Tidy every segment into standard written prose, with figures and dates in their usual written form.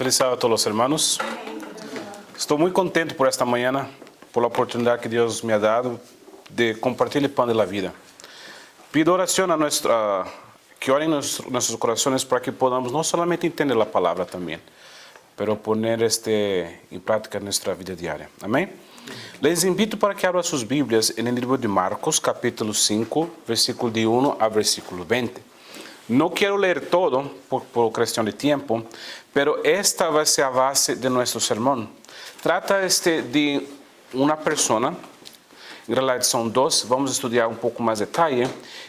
Feliz sábado a todos los hermanos. Estoy muy contento por esta mañana, por la oportunidad que Dios me ha dado de compartir el pan de la vida. Pido oración que oren nuestros corazones para que podamos no solamente entender la palabra también, pero poner en práctica en nuestra vida diaria. Amén. Les invito para que abran sus Biblias en el libro de Marcos, capítulo 5, versículo de 1 a versículo 20. No quiero leer todo por cuestión de tiempo, pero esta va a ser la base de nuestro sermón. Trata de una persona, en realidad son dos, vamos a estudiar un poco más detalle,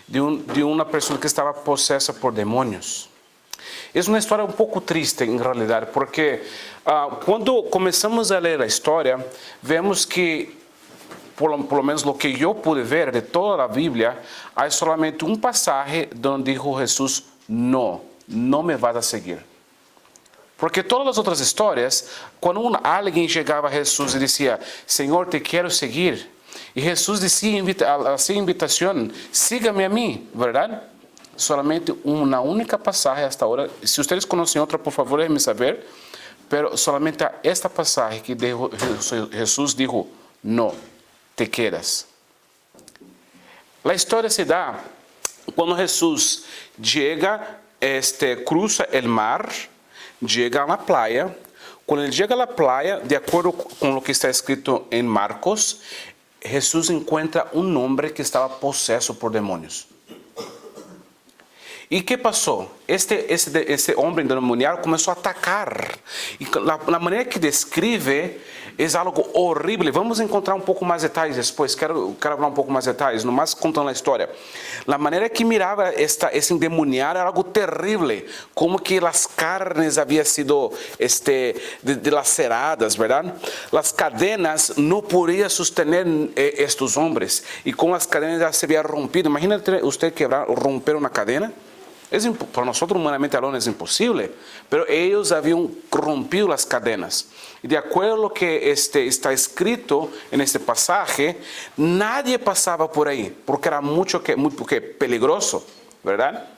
de una persona que estaba posesa por demonios. Es una historia un poco triste en realidad, porque cuando comenzamos a leer la historia, vemos que por lo menos lo que yo pude ver de toda la Biblia, hay solamente un pasaje donde dijo Jesús, no me vas a seguir. Porque todas las otras historias, cuando alguien llegaba a Jesús y decía, Señor, te quiero seguir, y Jesús decía, hacía invitación, sígame a mí, ¿verdad? Solamente una única pasaje hasta ahora. Si ustedes conocen otra, por favor, déjenme saber, pero solamente esta pasaje que Jesús dijo, no te quedas. La historia se da cuando Jesús llega, cruza el mar, llega a la playa. Cuando él llega a la playa, de acuerdo con lo que está escrito en Marcos, Jesús encuentra un hombre que estaba poseso por demonios. ¿Y qué pasó? Este hombre endemoniado comenzó a atacar. Y la manera que describe es algo horrible. Vamos a encontrar un poco más detalles después. Quero hablar un poco más detalles, nomás contando la historia. La manera que miraba ese endemoniado era algo terrible. Como que las carnes habían sido dilaceradas, ¿verdad? Las cadenas no podían sostener estos hombres. Y con las cadenas ya se había rompido. Imagínate usted romper una cadena. Para nosotros humanamente hablando es imposible, pero ellos habían rompido las cadenas. Y de acuerdo a lo que está escrito en este pasaje, nadie pasaba por ahí, porque era muy peligroso, ¿verdad?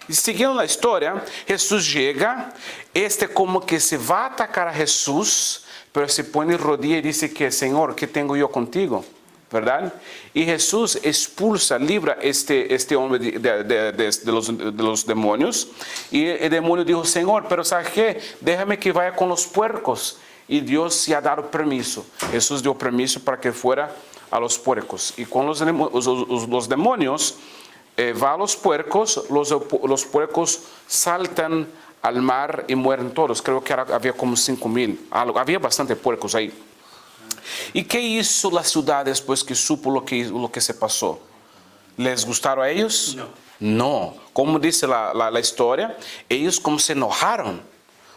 Y siguiendo la historia, Jesús llega, como que se va a atacar a Jesús, pero se pone rodilla y dice que, Señor, ¿qué tengo yo contigo? ¿Verdad? Y Jesús libra este hombre de los demonios. Y el demonio dijo, Señor, pero ¿sabes qué? Déjame que vaya con los puercos. Y Dios se ha dado permiso. Jesús dio permiso para que fuera a los puercos. Y con los demonios va a los puercos, los puercos saltan al mar y mueren todos. Creo que había como 5,000. Había bastante puercos ahí. ¿Y qué hizo la ciudad después que supo lo que se pasó? ¿Les gustaron a ellos? No. Como dice la historia, ellos como se enojaron,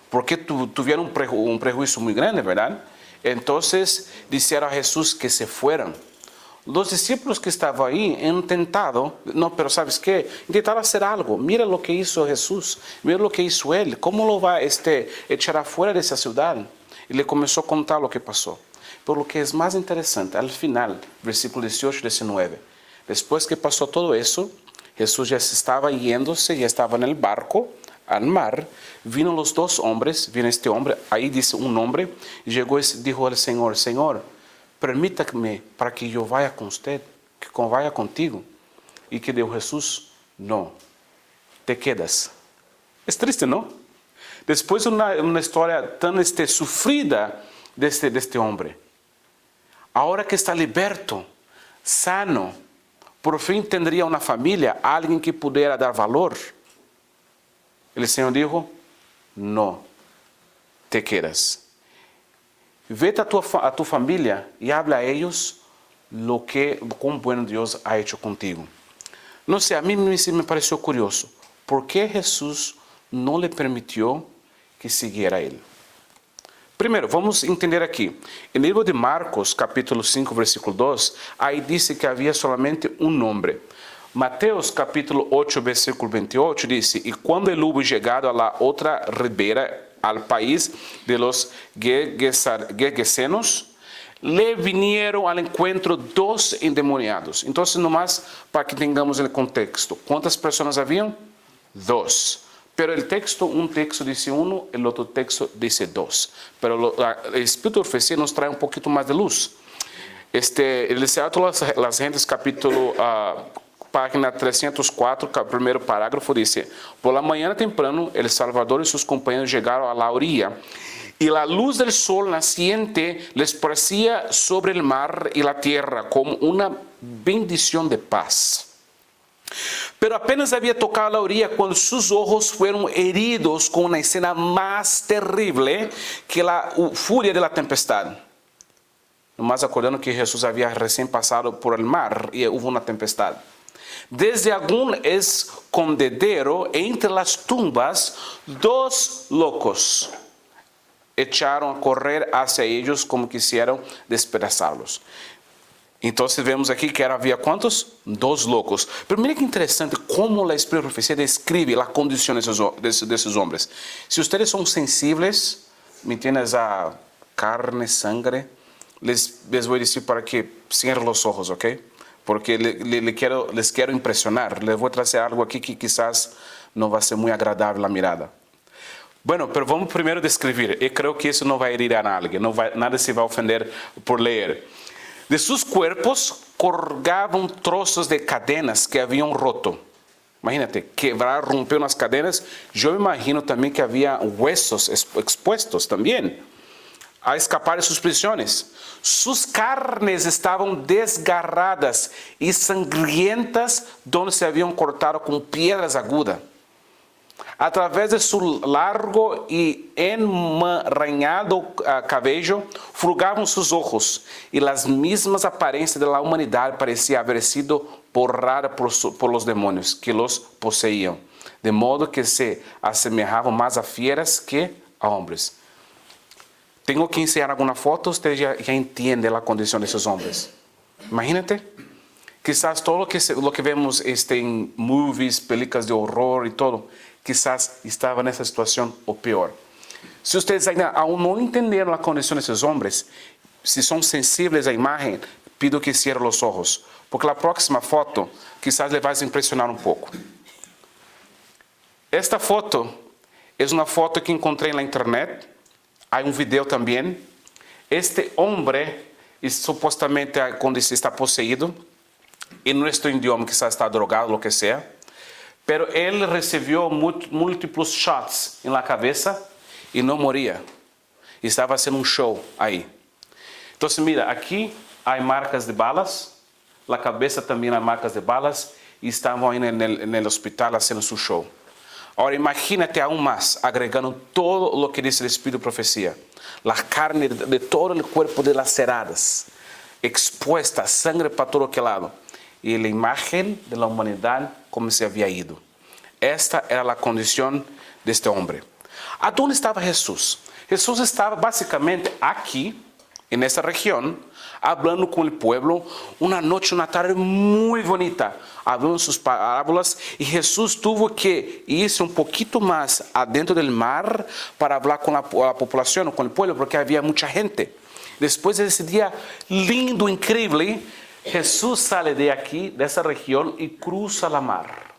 porque tuvieron un prejuicio muy grande, ¿verdad? Entonces dijeron a Jesús que se fueran. Los discípulos que estaban ahí han intentado, no, pero ¿sabes qué? Intentaron hacer algo. Mira lo que hizo Jesús, mira lo que hizo Él. ¿Cómo lo va a echar afuera de esa ciudad? Y le comenzó a contar lo que pasó. Pero lo que es más interesante, al final, versículo 18 y 19, después que pasó todo eso, Jesús ya se estaba yéndose, ya estaba en el barco, al mar, vino los dos hombres, viene este hombre, ahí dice un hombre, y llegó y dijo al Señor, Señor, permítame para que yo vaya con usted, que vaya contigo. Y que dijo Jesús, no, te quedas. Es triste, ¿no? Después de una historia tan sufrida de este hombre, ahora que está liberto, sano, por fin tendría una familia, alguien que pudiera dar valor. El Señor dijo, no, te quedas. Vete a tu familia y habla a ellos cuán bueno Dios ha hecho contigo. No sé, a mí me pareció curioso. ¿Por qué Jesús no le permitió que siguiera a él? Primero, vamos entender aqui. En el libro de Marcos, capítulo 5, versículo 2, ahí dice que había solamente un nombre. Mateus, capítulo 8, versículo 28, dice, y cuando él hubo llegado a la otra ribera, al país de los Gergesenos, le vinieron al encuentro 2 endemoniados. Entonces, nomás para que tengamos el contexto. ¿Cuántas personas habían? 2. Pero el texto, un texto dice uno, el otro texto dice dos. Pero el Espíritu de Profecía nos trae un poquito más de luz. El Deseado de las Gentes, capítulo, página 304, primeiro parágrafo, dice: por la mañana temprano, el Salvador y sus compañeros llegaron a la orilla, y la luz del sol naciente les parecía sobre el mar y la tierra como una bendición de paz. Pero apenas había tocado la orilla cuando sus ojos fueron heridos con una escena más terrible que la furia de la tempestad. Nomás acordando que Jesús había recién pasado por el mar y hubo una tempestad. Desde algún escondedero entre las tumbas, dos locos echaron a correr hacia ellos como quisieron despedazarlos. Entonces vemos aqui que havia quantos? Dos loucos. Pero mira que interessante como a Espírito de Profecia descreve a condição desses homens. Se vocês são sensíveis, me entiendes, a carne, sangre, les vou dizer para que cierren os olhos, ok? Porque les quero impressionar. Les vou trazer algo aqui que quizás não vai ser muito agradável a mirada. Bueno, pero vamos primeiro descrever. Eu creio que isso não vai herir a ninguém. Nada se vai ofender por ler. De sus cuerpos colgavam trozos de cadenas que haviam roto. Imagínate, quebrar, romper unas cadenas. Yo me imagino también que había huesos expuestos también a escapar de sus prisiones. Sus carnes estaban desgarradas y sangrientas donde se habían cortado con piedras agudas. A través de su largo y enmarañado cabello, fulgaban sus ojos, y las mismas apariencias de la humanidad parecían haber sido borradas por los demonios que los poseían, de modo que se asemejaban más a fieras que a hombres. Tengo que enseñar alguna foto, usted ya entiende la condición de esos hombres. Imagínate. Quizás todo lo que vemos en movies, películas de horror y todo, quizás estava nessa situação ou pior. Se vocês ainda não entenderam a condição desses homens, se são sensíveis à imagem, pido que cierren os olhos, porque a próxima foto quizás les vai impressionar um pouco. Esta foto é uma foto que encontrei na internet, há vídeo também. Este homem, supostamente quando está possuído, em nosso idioma quizás está drogado, o que seja, pero ele recebeu múltiplos shots em la cabeça e não moria. Estava sendo um show aí. Então, mira, aqui há marcas de balas, la cabeça também há marcas de balas, e estavam aí no hospital fazendo seu show. Agora, imagínate aún mais, agregando todo o que diz o Espírito de Profecia. La carne de todo o corpo dilaceradas, expuesta, sangre para todo que lado. E a imagem da humanidade como se havia ido. Esta era a condição deste homem. Aonde estava Jesus? Jesus estava basicamente aqui, nessa região, falando com o povo, uma noite, uma tarde muito bonita, falando suas parábolas, e Jesus teve que ir um pouquinho mais adentro do mar para falar com a população, com o povo, porque havia muita gente. Depois desse dia lindo, incrível, Jesus sai de aqui, dessa região, e cruza a mar.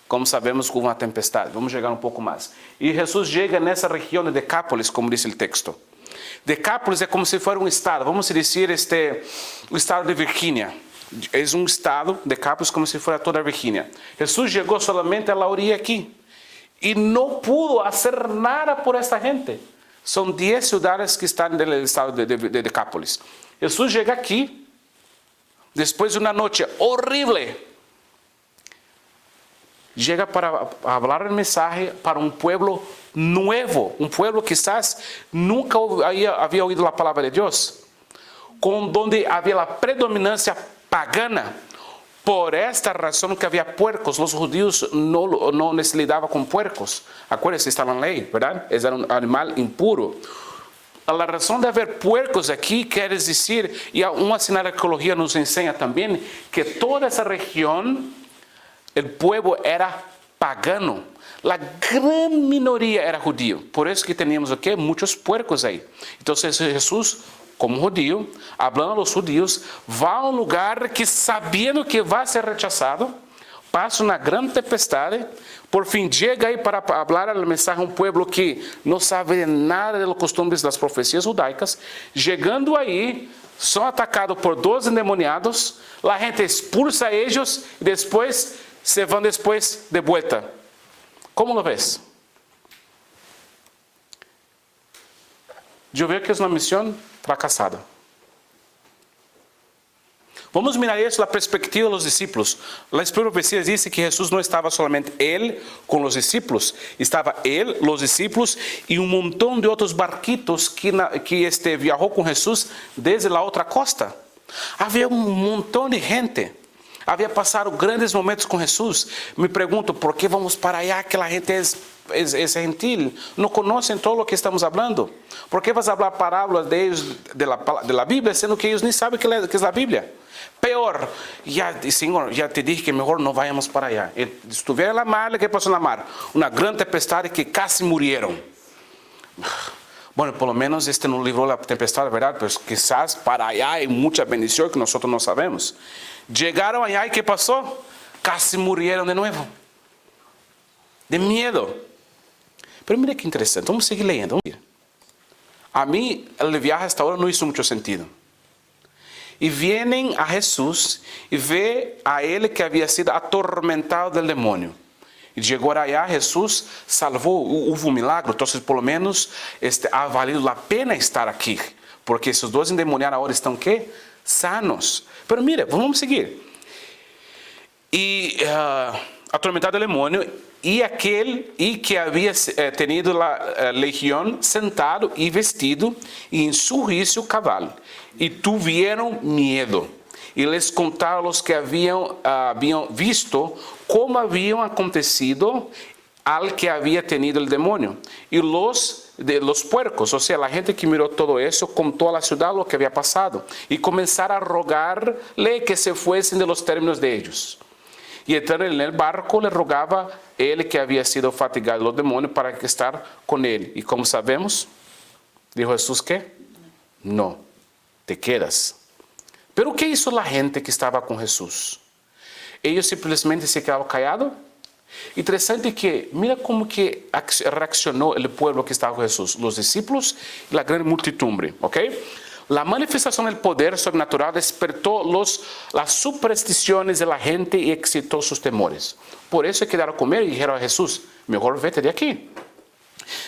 Como sabemos, com uma tempestade. Vamos chegar um pouco mais. E Jesus chega nessa região de Decápolis, como diz o texto. Decápolis é como se fosse um estado. Vamos dizer o estado de Virgínia. É um estado, Decápolis, como se fosse toda a Virgínia. Jesus chegou solamente a la orilla aqui. E não pudo fazer nada por esta gente. São 10 cidades que estão no estado de Decápolis. Jesus chega aqui. Depois de uma noite horrível, chega para falar a mensagem para um povo novo, um povo que quizás nunca havia ouvido a palavra de Deus, onde havia a predominância pagana. Por esta razão que havia puercos, os judeus não se lidavam com puercos. Acuérdense, está na lei, verdade? Era um animal impuro. A razão de haver puercos aqui quer dizer, e uma sinal da arqueologia nos ensina também, que toda essa região, o povo era pagano. A grande minoria era judío. Por isso que tínhamos aqui muitos puercos aí. Então Jesus, como judío, falando aos judios, vai a um lugar que sabendo que vai ser rechazado, passa uma grande tempestade, por fim chega aí para falar a mensagem a um povo que não sabe nada dos costumes das profecias judaicas. Chegando aí, são atacados por 2 endemoniados, a gente expulsa eles e depois se vão depois de volta. Como lo ves? Eu vejo que é uma missão fracassada. Vamos mirar isso da perspectiva dos discípulos. As profecias dizem que Jesus não estava somente ele com os discípulos, estava ele, os discípulos e um montão de outros barquitos que viajou com Jesus desde a outra costa. Havia um montão de gente. Havia passado grandes momentos com Jesus. Me pergunto, por que vamos para allá? Aquela gente é gentil, não conhecem todo o que estamos falando. Por que vas a falar parábolas de ellos de la Bíblia, sendo que eles nem sabem o que é a Bíblia? Peor, Senhor, já te dije que melhor não vayamos para allá. Estiveram na mar, o que passou na mar? Uma grande tempestade que quase morreram. Bueno, por lo menos este não livrou a tempestade, verdade? Mas quizás para allá hay muita bendição que nós não sabemos. Chegaram allá e que passou? Casi morreram de novo. De medo. Mas mira que interessante, vamos seguir lendo. A mim, o viaje hasta ahora não hizo muito sentido. E vêm a Jesus e vê a ele que havia sido atormentado do demônio. E chegou allá, Jesus salvou, houve um milagre, então por lo menos ha valido a pena estar aqui. Porque esses 2 endemoniados agora estão quê? Sanos. Mas mira, vamos seguir. E atormentado do demônio, e aquele que havia tenido a legião sentado e vestido, e em seu juízo cavalo. E tiveram medo. E les contaram os que haviam visto como haviam acontecido al que havia tenido o demônio. E los puercos, ou seja, a gente que mirou todo isso, contou a cidade o que havia passado. E começaram a rogar-lhe que se fuessem de los términos de ellos. E entrando no barco, le rogava ele que havia sido fatigado do demônio para estar com ele. E como sabemos, dijo Jesus que não, te quedas. Pero o que hizo a gente que estava com Jesus? Eles simplesmente se quedaram callados. Interessante que, mira como que reaccionou o povo que estava com Jesus, os discípulos e a grande multidumbre, ok? La manifestación del poder sobrenatural despertó las supersticiones de la gente y excitó sus temores. Por eso quedaron con él y dijeron a Jesús, mejor vete de aquí.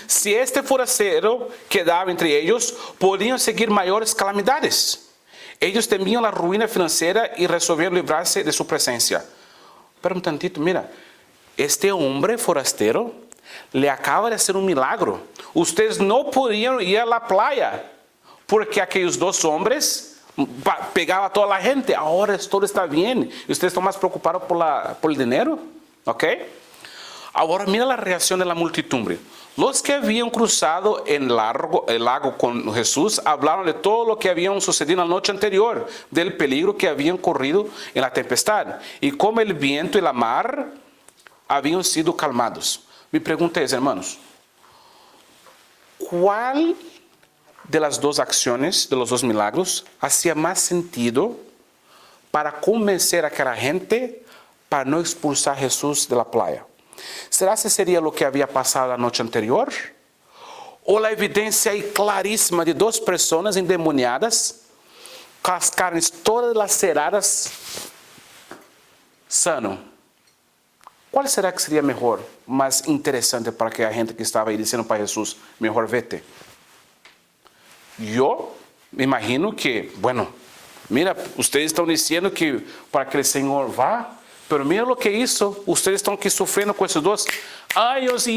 Si este forastero quedaba entre ellos, podían seguir mayores calamidades. Ellos temían la ruina financiera y resolvieron librarse de su presencia. Pero un tantito, mira, este hombre forastero le acaba de hacer un milagro. Ustedes no podían ir a la playa. Porque aqueles 2 homens pegavam toda a gente. Agora todo está bem. E vocês estão mais preocupados por o dinheiro? Ok? Agora mira a reação da multidumbre. Los que haviam cruzado el lago com Jesus hablaron de todo lo que había sucedido na noite anterior, del peligro que habían corrido en la tempestade e como el viento y la mar habían sido calmados. Mi pregunta es, hermanos, ¿cuál de las 2 acciones, de los 2 milagros, hacía más sentido para convencer a aquela gente para não expulsar Jesus de la playa? ¿Será que seria lo que havia passado a noite anterior? Ou a evidência claríssima de 2 pessoas endemoniadas, com as carnes todas laceradas, sano? Qual será que seria melhor, mais interessante para que a gente que estava aí dizendo para Jesus, melhor vete? Eu me imagino que, bueno, mira, vocês estão dizendo que para que o Senhor vá, pero mira o que isso, vocês estão aqui sofrendo com esses 2 anos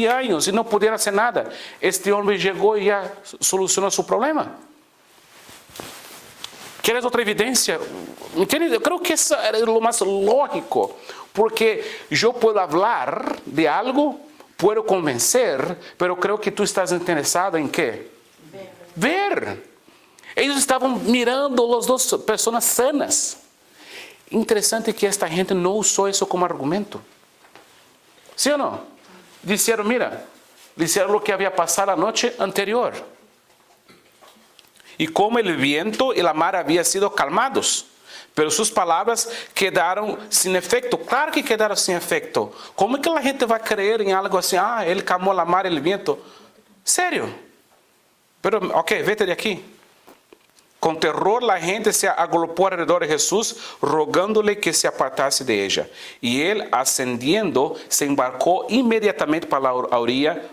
e não puderam fazer nada. Este homem chegou e já solucionou seu problema. ¿Queres outra evidência? Entende? Eu creio que isso é o mais lógico, porque eu posso falar de algo, posso convencer, pero creo que tu estás interessado em quê? Ver. Eles estavam mirando as 2 pessoas sanas. Interessante que esta gente não usou isso como argumento. ¿Sí ou não? Disseram, mira, disseram o que havia passado a noite anterior. E como o viento e a mar haviam sido calmados. Pero sus palabras quedaron sin efecto. Claro que quedaron sin efecto. ¿Cómo es que la gente va a creer en algo así? Ah, él calmó la mar y el viento. Serio. Pero, ok, vete de aquí. Con terror la gente se agrupó alrededor de Jesús, rogándole que se apartase de ella. Y él, ascendiendo, se embarcó inmediatamente para la orilla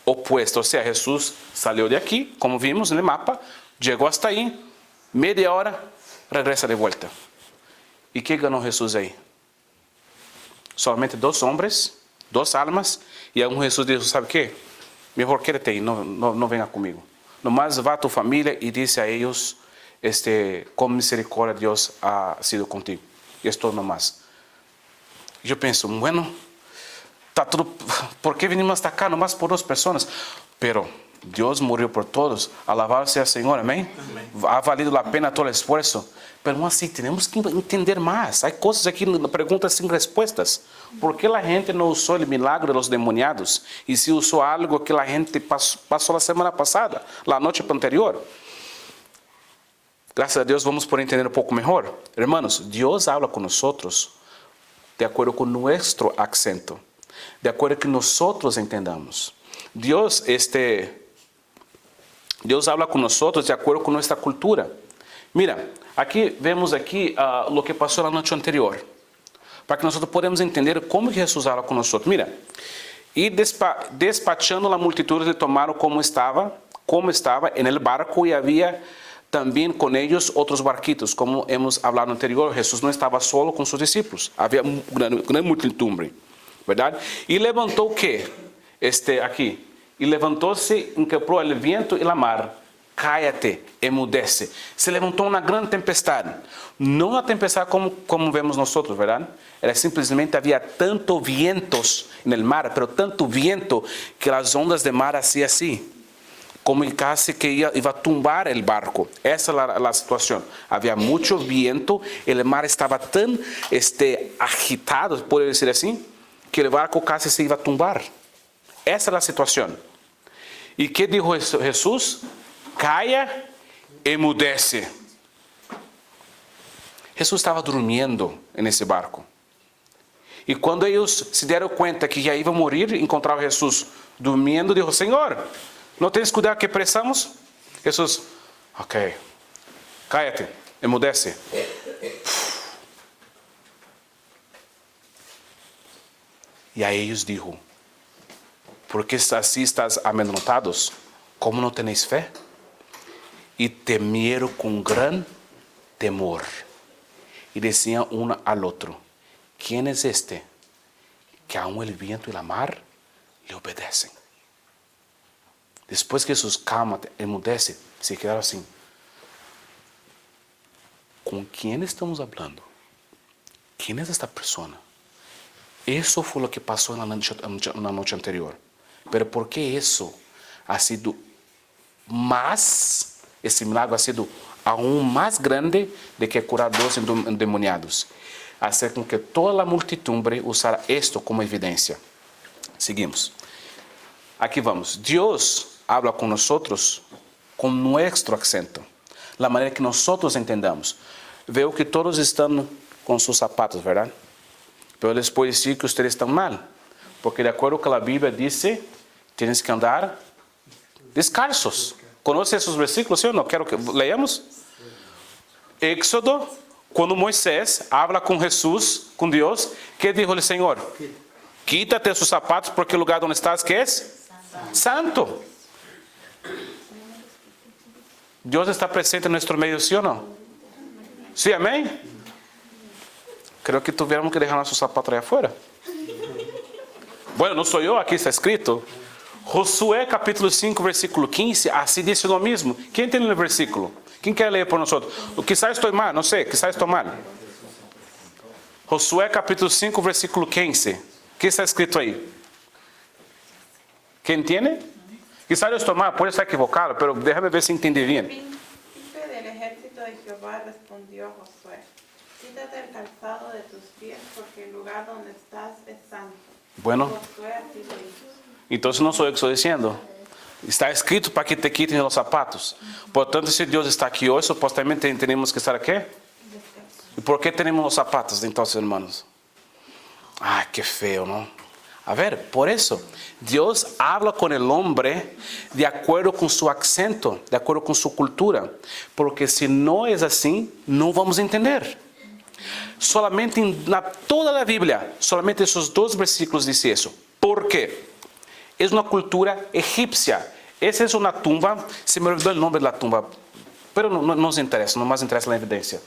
opuesta. O sea, Jesús salió de aquí, como vimos en el mapa, llegó hasta ahí, media hora, regresa de vuelta. ¿Y qué ganó Jesús ahí? Solamente 2 hombres, 2 almas, y aún Jesús dijo, ¿sabe qué? Mejor quédate ahí, no venga conmigo. Nomás va a tu familia y dice a ellos, con misericordia Dios ha sido contigo. Y esto nomás. Yo pienso, bueno, está todo, ¿por qué venimos hasta acá? Nomás por 2 personas. Pero Dios murió por todos. Alabado sea el Señor, amén. Ha valido la pena todo el esfuerzo. Pero no así, tenemos que entender más. Hay cosas aquí, preguntas sin respuestas. ¿Por qué la gente no usó el milagro de los demoniados? Y si usó algo que la gente pasó la semana pasada, la noche anterior. Gracias a Dios vamos por entender un poco mejor. Hermanos, Dios habla con nosotros de acuerdo con nuestro acento. De acuerdo que nosotros entendamos. Dios habla con nosotros de acuerdo con nuestra cultura. Mira, aquí vemos lo que pasó la noche anterior. Para que nosotros podamos entender cómo Jesús habla con nosotros. Mira, y despachando la multitud le tomaron como estaba en el barco y había también con ellos otros barquitos. Como hemos hablado anterior, Jesús no estaba solo con sus discípulos. Había una gran multitud, ¿verdad? Y levantó ¿qué? Aquí. Y levantóse, inquebró el viento y la mar. Cállate, emudece. Se levantó una gran tempestad. No una tempestad como vemos nosotros, ¿verdad? Era simplesmente había tanto vientos en el mar, pero tanto viento que las ondas de mar hacían así. Como casi que iba a tumbar el barco. Esa era la situación. Había mucho viento, el mar estaba tan agitado, puedo decir así, que el barco casi se iba a tumbar. Esa es la situación. ¿Y qué dijo Jesús? Calla, emudece. Jesús estaba durmiendo en ese barco. Y cuando ellos se dieron cuenta que ya iba a morir, encontraron a Jesús durmiendo, dijo, Señor, ¿no tienes cuidado que pereçamos? Jesús, ok, cállate, emudece. Y a ellos dijo, ¿por qué así estás amedrontados? ¿Cómo no tenéis fe? Y temieron con gran temor. Y decían uno al otro, ¿quién es este que aún el viento y la mar le obedecen? Después que Jesús calma, emudece, se quedaron así. ¿Con quién estamos hablando? ¿Quién es esta persona? Eso fue lo que pasó en la noche anterior. Pero ¿por qué eso ha sido más, ese milagro ha sido aún más grande de que curar 2 endemoniados? Hacer con que toda la multitud usara esto como evidencia. Seguimos. Aquí vamos. Dios habla con nosotros con nuestro acento. La manera que nosotros entendamos. Veo que todos están con sus zapatos, ¿verdad? Pero les puedo decir que ustedes están mal. Porque de acuerdo con la Biblia dice, tienes que andar descalzos. ¿Conoce esos versículos? ¿Sí o no? Quiero que leamos. Éxodo, cuando Moisés habla con Jesús, con Dios, ¿qué dijo el Señor? Quítate sus zapatos porque el lugar donde estás, ¿qué es? Santo. Dios está presente en nuestro medio, ¿sí o no? Sí, amén. Creo que tuviéramos que dejar nuestros zapatos allá afuera. Bueno, no soy yo, aquí está escrito. Josué capítulo 5, versículo 15, así dice lo mismo. ¿Quién tiene el versículo? ¿Quién quiere leer por nosotros? Quizás estoy mal, no sé, quizás estoy mal. Josué capítulo 5, versículo 15. ¿Qué está escrito ahí? ¿Quién tiene? Quizás yo estoy mal, puede estar equivocado, pero déjame ver si entendí bien. El príncipe del ejército de Jehová respondió a Josué, quítate el calzado de tus pies porque el lugar donde estás es santo. Bueno, Josué así lo hizo. entonces no soy yo que estoy diciendo. Está escrito para que te quiten los zapatos. Por tanto, si Dios está aquí hoy, supuestamente tenemos que estar aquí por qué tenemos los zapatos entonces, hermanos? Ah, qué feo, ¿no? A ver, por eso, Dios habla con el hombre de acuerdo con su acento, de acuerdo con su cultura. Porque si no es así, no vamos a entender. Solamente en toda la Biblia, solamente esos 2 versículos dice eso. ¿Por qué? Es una cultura egipcia. Esa es una tumba, se me olvidó el nombre de la tumba, pero no nos interesa, no más interesa la evidencia.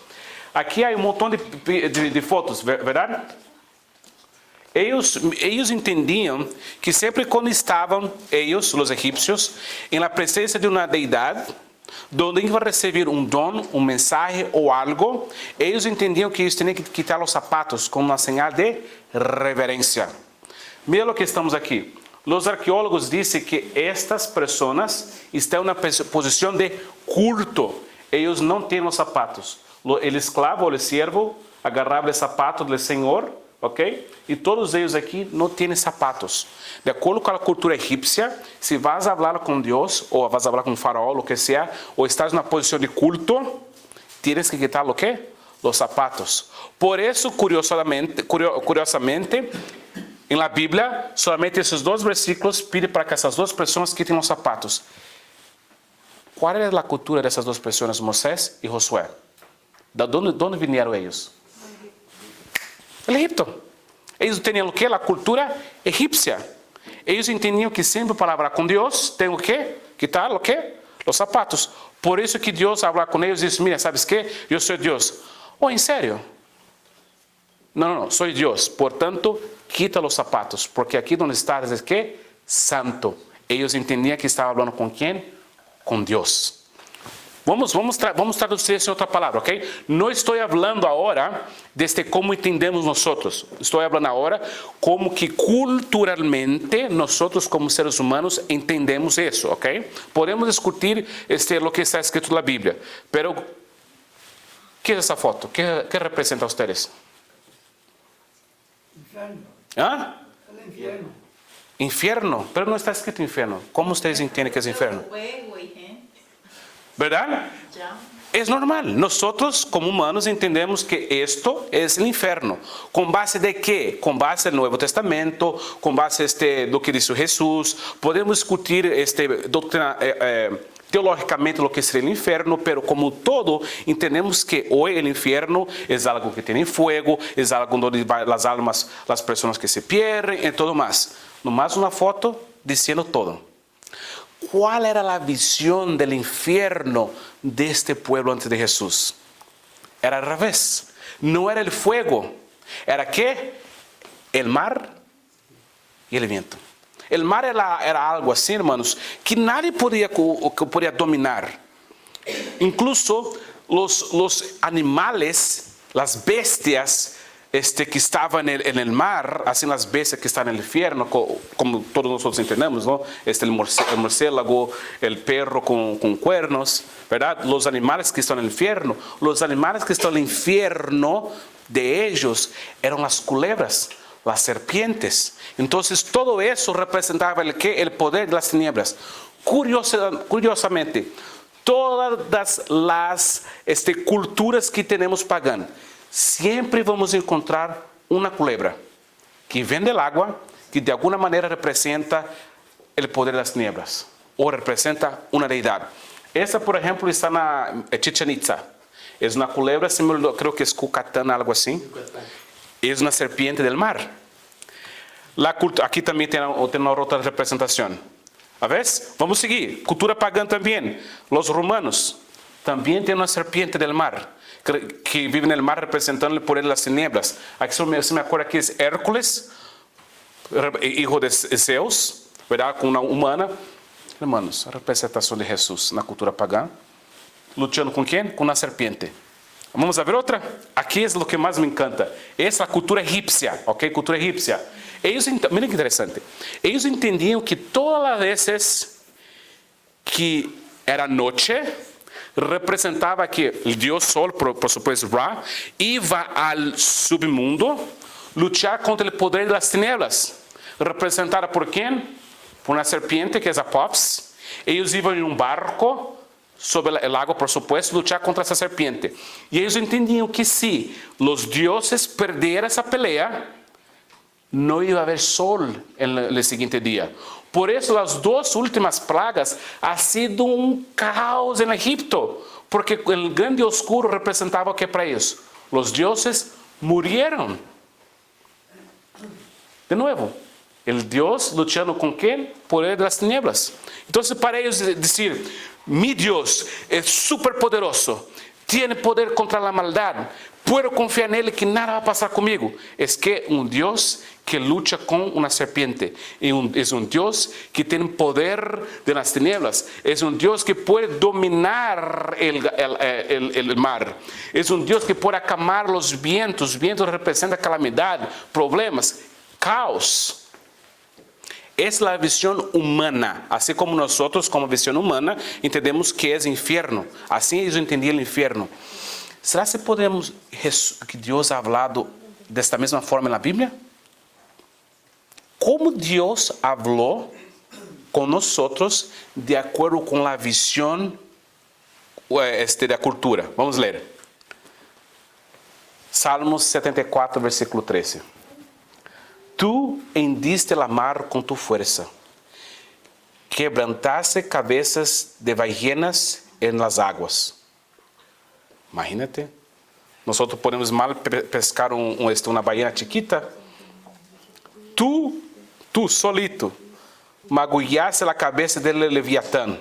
Aquí hay un montón de fotos, ¿verdad? Ellos entendían que siempre cuando estaban ellos, los egipcios, en la presencia de una deidad, donde iban a recibir un don, un mensaje o algo, ellos entendían que ellos tenían que quitar los zapatos como una señal de reverencia. Mira lo que estamos aquí. Los arqueólogos dicen que estas personas están en una posición de culto. Ellos no tienen los zapatos. El esclavo o el siervo agarraba el zapato del Señor, ¿ok? Y todos ellos aquí no tienen zapatos. De acuerdo con la cultura egipcia, si vas a hablar con Dios, o vas a hablar con un faraón, lo que sea, o estás en una posición de culto, tienes que quitar lo que? Los zapatos. Por eso, curiosamente, en la Biblia, solamente esos 2 versículos piden para que esas 2 personas quiten los zapatos. ¿Cuál era la cultura de esas 2 personas, Moisés y Josué? ¿De dónde vinieron ellos? El Egipto. Ellos tenían lo que? La cultura egipcia. Ellos entendían que siempre para hablar con Dios, tengo que quitar lo que? Los zapatos. Por eso que Dios habla con ellos y dice, mira, ¿sabes qué? Yo soy Dios. Oh, ¿en serio? No, soy Dios. Por tanto, quita los zapatos, porque aquí donde estás es que santo. Ellos entendían que estaba hablando con quién, con Dios. Vamos traducir essa outra palavra, ok? Não estou falando agora desde como entendemos nós. Estou falando agora como que culturalmente nós, como seres humanos, entendemos isso, ok? Podemos discutir o que está escrito na Bíblia, pero ¿qué es esa foto? ¿Qué representa a ustedes? Infierno. ¿Ah? El infierno. Infierno, pero no está escrito infierno. ¿Cómo ustedes entienden que es infierno? ¿Verdad? Es normal. Nosotros como humanos entendemos que esto es el infierno. ¿Con base de qué? Con base del Nuevo Testamento, con base lo que dice Jesús. Podemos discutir doctrina, teológicamente lo que sería el infierno, pero como todo entendemos que hoy el infierno es algo que tiene fuego, es algo donde van las almas, las personas que se pierden y todo más. Nomás una foto diciendo todo. ¿Cuál era la visión del infierno de este pueblo antes de Jesús? Era al revés. No era el fuego. ¿Era qué? El mar y el viento. El mar era algo así, hermanos, que nadie podía dominar. Incluso los animales, las bestias que estaban en el mar, así las bestias que están en el infierno, como todos nosotros entendemos, ¿no? El murciélago, el perro con cuernos, ¿verdad? Los animales que están en el infierno. Los animales que están en el infierno de ellos eran las culebras, las serpientes. Entonces todo eso representaba el poder de las tinieblas. Curiosamente, todas las culturas que tenemos paganas, siempre vamos a encontrar una culebra que viene del agua, que de alguna manera representa el poder de las tinieblas o representa una deidad. Esta, por ejemplo, está en Chichén Itzá. Es una culebra, creo que es Cucatán, algo así. Es una serpiente del mar. Aquí también tiene una otra representación. ¿A ves? Vamos a seguir. Cultura pagana también. Los romanos también tienen una serpiente del mar, que vive en el mar representando el poder de las tinieblas. Aquí se me acuerda que es Hércules, hijo de Zeus, ¿verdad? Con una humana. Hermanos, a representación de Jesús en la cultura pagana. ¿Luchando con quién? Con una serpiente. Vamos a ver otra. Aquí es lo que más me encanta. Es la cultura egipcia, ¿ok? Cultura egipcia. Miren qué interesante. Ellos entendían que todas las veces que era noche, representaba que el dios Sol, por supuesto Ra, iba al submundo luchar contra el poder de las tinieblas. ¿Representada por quién? Por una serpiente que es Apóps. Ellos iban en un barco sobre el agua, por supuesto, luchar contra esa serpiente. Y ellos entendían que si los dioses perdieran esa pelea, no iba a haber sol en el siguiente día. Por eso las dos últimas plagas ha sido un caos en Egipto, porque el grande oscuro representaba ¿qué para ellos? Los dioses murieron. De nuevo, el Dios luchando con ¿qué? Poder de las tinieblas. Entonces para ellos decir, mi Dios es súper poderoso, tiene poder contra la maldad, puedo confiar en Él que nada va a pasar conmigo. Es que un Dios que lucha con una serpiente. Es un Dios que tiene poder de las tinieblas. Es un Dios que puede dominar el mar. Es un Dios que puede acalmar los vientos. Vientos representan calamidad, problemas, caos. Es la visión humana. Así como nosotros, como visión humana, entendemos que es infierno. Así ellos entendían el infierno. ¿Será que Dios ha hablado de esta misma forma en la Biblia? ¿Cómo Dios habló con nosotros de acuerdo con la visión de la cultura? Vamos a leer. Salmos 74, versículo 13. Tú hendiste la mar con tu fuerza, quebrantaste cabezas de ballenas en las aguas. Imagínate, nosotros podemos mal pescar una ballena chiquita. Tú solito, magullaste la cabeza del Leviatán,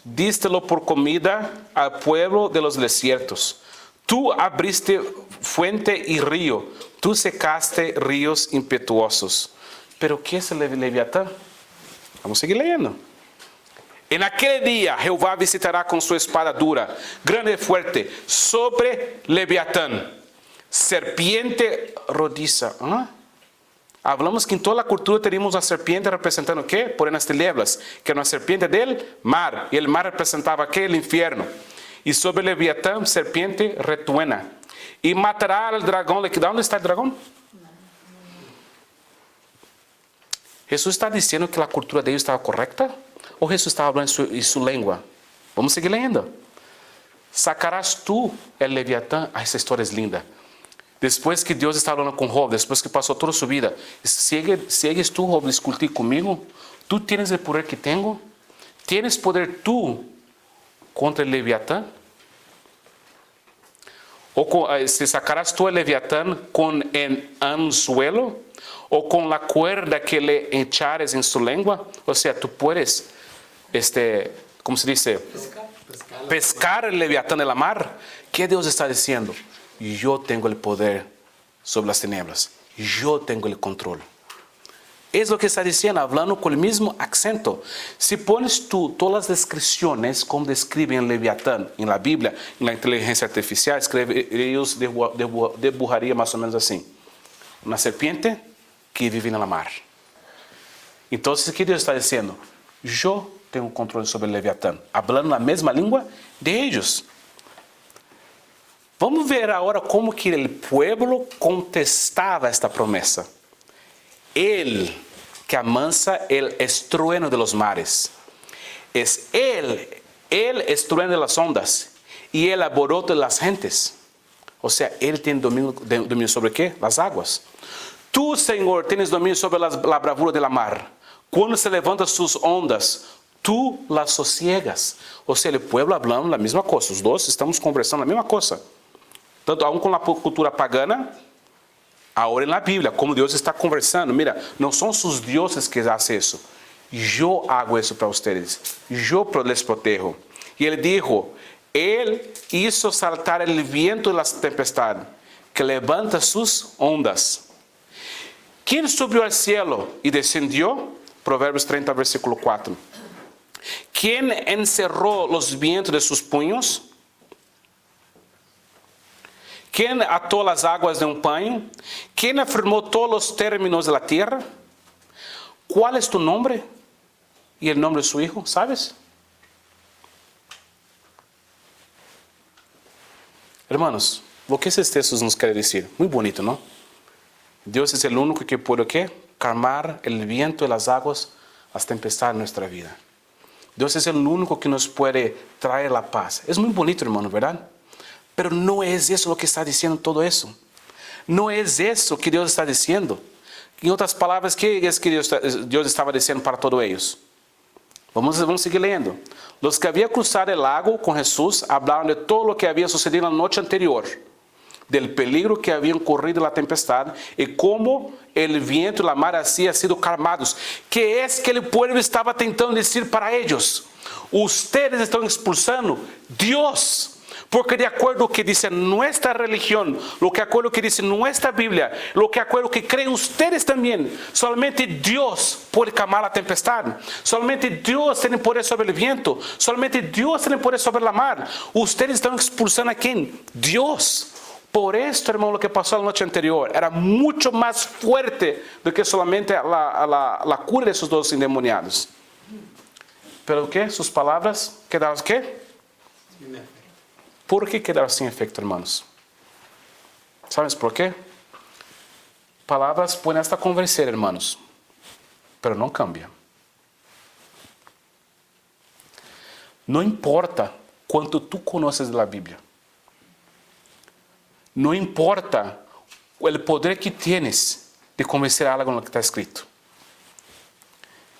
dístelo por comida al pueblo de los desiertos. Tú abriste fuente y río, tú secaste ríos impetuosos. ¿Pero qué es el Leviatán? Vamos a seguir leyendo. En aquel día Jehová visitará con su espada dura, grande y fuerte, sobre Leviatán, serpiente rodiza. Hablamos que en toda la cultura tenemos una serpiente representando ¿qué? Por las tinieblas, que era una serpiente del mar, y el mar representaba ¿qué? El infierno. Y sobre Leviatán, serpiente retuena, y matará al dragón. ¿Dónde está el dragón? ¿Jesús está diciendo que la cultura de ellos estaba correcta? ¿O Jesús estaba hablando en su lengua? Vamos a seguir leyendo. Sacarás tú el Leviatán. Esa historia es linda. Después que Dios está hablando con Job, después que pasó toda su vida, ¿sigues tú, Job, discutir conmigo? ¿Tú tienes el poder que tengo? ¿Tienes poder tú contra el Leviatán? ¿O si sacarás tú el Leviatán con el anzuelo? ¿O con la cuerda que le echares en su lengua? O sea, tú puedes, ¿cómo se dice? Pescar el Leviatán en la mar. ¿Qué Dios está diciendo? Yo tengo el poder sobre las tinieblas. Yo tengo el control. Es lo que está diciendo, hablando con el mismo acento. Si pones tú todas las descripciones como describen el Leviatán en la Biblia, en la inteligencia artificial, ellos dibujarían más o menos así. Una serpiente que vive en la mar. Entonces, ¿qué Dios está diciendo? Yo tengo control sobre el Leviatán. Hablando la misma lengua de ellos. Vamos ver ahora como que el pueblo contestaba esta promesa. Él que amansa el estruendo de los mares. Es Él estruendo de las ondas y el alboroto de las gentes. O sea, Él tiene dominio sobre ¿qué? Las aguas. Tú, Señor, tienes dominio sobre la bravura de la mar. Cuando se levantan sus ondas, tú las sosiegas. O sea, el pueblo hablando la misma cosa. Los dos estamos conversando la misma cosa. Tanto aún con la cultura pagana, ahora en la Biblia, como Dios está conversando. Mira, no son sus dioses que hacen eso. Yo hago eso para ustedes. Yo les protejo. Y Él dijo, Él hizo saltar el viento de la tempestad, que levanta sus ondas. ¿Quién subió al cielo y descendió? Proverbios 30, versículo 4. ¿Quién encerró los vientos de sus puños? ¿Quién ató las aguas de un paño? ¿Quién afirmó todos los términos de la tierra? ¿Cuál es tu nombre? ¿Y el nombre de su hijo? ¿Sabes? Hermanos, lo que ese texto nos quiere decir, muy bonito, ¿no? Dios es el único que puede, ¿qué? Calmar el viento y las aguas, las tempestades en nuestra vida. Dios es el único que nos puede traer la paz. Es muy bonito, hermano, ¿verdad? Pero no es eso lo que está diciendo todo eso. No es eso que Dios está diciendo. En otras palabras, ¿qué es que Dios estaba diciendo para todos ellos? Vamos seguir leyendo. Los que habían cruzado el lago con Jesús hablaron de todo lo que había sucedido la noche anterior, del peligro que habían corrido la tempestad y cómo el viento y la mar habían sido calmados. ¿Qué es que el pueblo estaba tentando decir para ellos? Ustedes están expulsando Dios. Porque de acuerdo que dice nuestra religión, lo que acuerdo que dice nuestra Biblia, lo que acuerdo que creen ustedes también, solamente Dios puede calmar la tempestad. Solamente Dios tiene poder sobre el viento. Solamente Dios tiene poder sobre la mar. Ustedes están expulsando a ¿quién? Dios. Por esto, hermano, lo que pasó la noche anterior era mucho más fuerte do que solamente la cura de esos dos endemoniados. Pero ¿qué? Sus palabras quedaron ¿qué? ¿Por qué quedaron sin efecto, hermanos? ¿Sabes por qué? Palabras pueden hasta convencer, hermanos, pero no cambian. No importa cuánto tú conoces de la Biblia. No importa el poder que tienes de convencer a algo en lo que está escrito.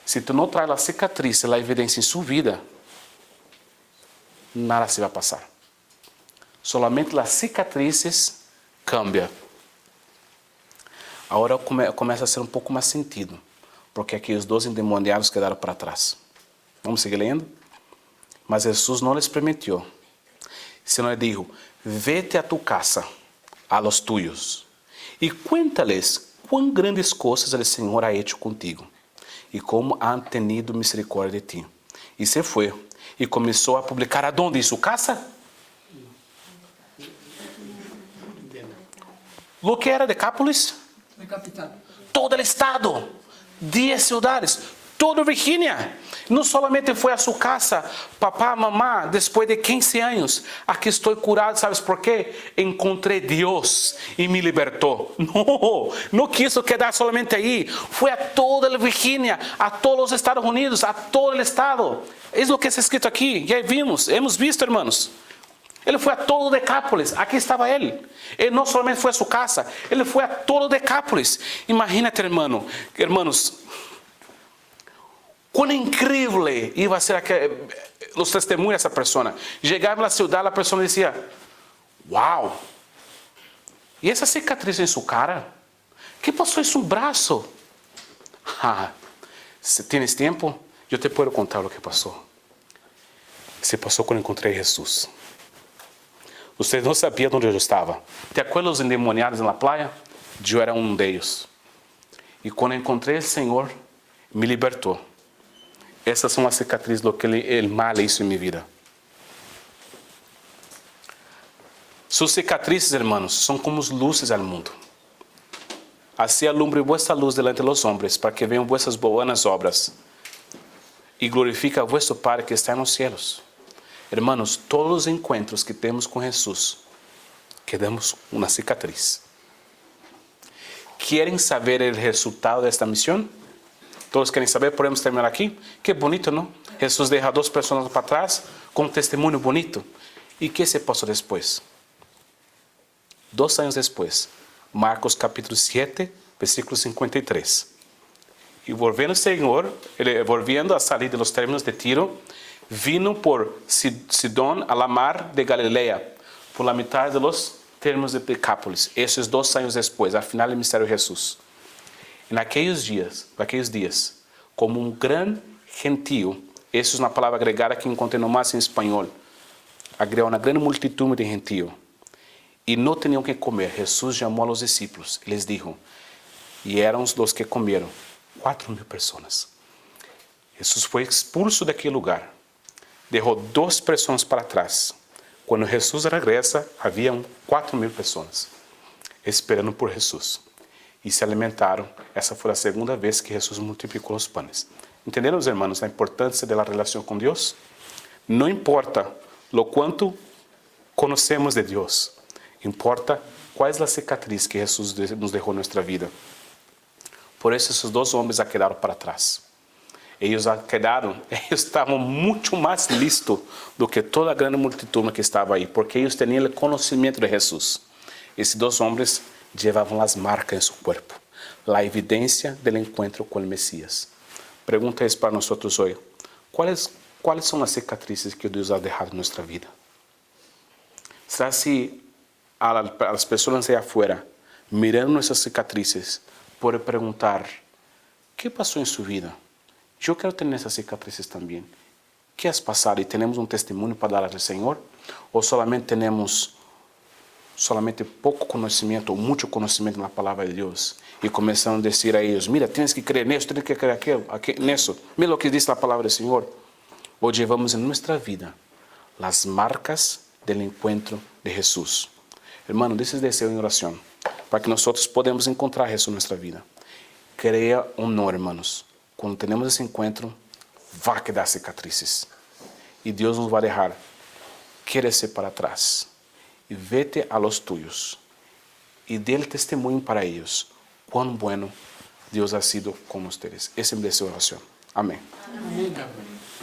Si tú no traes la cicatriz, la evidencia en su vida, nada se va a pasar. Solamente las cicatrices cambian. Ahora começa a ser um pouco mais sentido, porque aqueles dois endemoniados quedaram para trás. Vamos seguir lendo? Mas Jesus não les permitiu, sino le dijo: vete a tu casa, a los tuyos, e cuéntales cuán grandes coisas el Senhor ha hecho contigo, e como han tenido misericordia de ti. E se foi, e começou a publicar aonde? Em sua casa? Lo que era Decápolis? La capital. Todo el estado, 10 ciudades, toda Virginia. No solamente fue a su casa, papá, mamá, después de 15 años, aquí estoy curado, ¿sabes por qué? Encontré Dios y me libertó. No quiso quedar solamente ahí, fue a toda la Virginia, a todos los Estados Unidos, a todo el estado. Es lo que está escrito aquí, ya vimos, hemos visto, hermanos. Ele foi a todo Decápolis, aqui estava ele. Ele não somente foi a sua casa, ele foi a todo Decápolis. Imagínate, hermanos, quão incrível ia ser os testemunhos dessa pessoa. Chegava na cidade, a pessoa dizia: "Uau! E essa cicatriz em sua cara? Que passou em seu braço?" Se tens tempo, eu te posso contar o que passou. Se passou quando encontrei Jesus. Vocês não sabiam onde eu estava. ¿Te acuerdas dos endemoniados na praia? Eu era um deles. E quando encontrei o Senhor, me libertou. Essas são as cicatrizes do que o mal hizo em minha vida. Suas cicatrizes, hermanos, são como luzes ao mundo. Assim alumbre vuestra luz delante de los hombres, para que vean vuestras buenas obras e glorifica a vuestro Padre que está nos cielos. Hermanos, todos os encontros que temos com Jesus, quedamos uma cicatriz. ¿Quieren saber el resultado de esta misión? Todos querem saber, podemos terminar aqui? Que bonito, não? Jesus deixa 2 pessoas para trás com um testemunho bonito. E que se passou depois? 2 anos depois, Marcos capítulo 7, versículo 53. E volvendo o Senhor, ele volviendo a salir de los términos de Tiro, vino por Sidón a la mar de Galilea, por la mitad de los términos de Decápolis. Esses 2 anos depois, al final do ministério de Jesus. Em aqueles dias, como um grande gentío, essa é uma palavra agregada que encontrei nomás em espanhol, agregou uma grande multitud de gentío, e não tinham que comer. Jesus chamou a los discípulos e les dijo, e eram os que comeram, 4.000 pessoas. Jesus foi expulso daquele lugar. Deixou 2 pessoas para trás. Quando Jesus regressa, haviam 4.000 pessoas esperando por Jesus. E se alimentaram. Essa foi a segunda vez que Jesus multiplicou os pães. Entenderam, os irmãos, a importância da relação com Deus? Não importa o quanto conhecemos de Deus. Importa qual é a cicatriz que Jesus nos deixou em nossa vida. Por isso, esses 2 homens quedaram para trás. ellos estaban mucho más listos do que toda a grande multitud que estava aí, porque ellos tenían el conocimiento de Jesús. Esses 2 hombres llevaban las marcas en su cuerpo, la evidencia del encuentro con el Mesías. Pregunta es para nosotros hoy, ¿cuáles son las cicatrices que Dios ha dejado en nuestra vida? ¿Será si a las personas allá afuera, mirando nuestras cicatrices, puede preguntar, ¿qué pasó en su vida? Yo quiero tener esas cicatrices también. ¿Qué has pasado? ¿Y tenemos un testimonio para dar al Señor? ¿O solamente tenemos poco conocimiento o mucho conocimiento en la palabra de Dios? Y comenzamos a decir a ellos, mira, tienes que creer en eso, tienes que creer en eso. Mira lo que dice la palabra del Señor. O llevamos en nuestra vida las marcas del encuentro de Jesús. Hermano, ese es deseo en oración, para que nosotros podamos encontrar a Jesús en nuestra vida. Crea o no, hermanos, cuando tenemos ese encuentro, va a quedar cicatrices. Y Dios nos va a dejar crecer para atrás. Y vete a los tuyos. Y dé el testimonio para ellos. Cuán bueno Dios ha sido con ustedes. Ese es mi deseo de oración. Amén. Amén.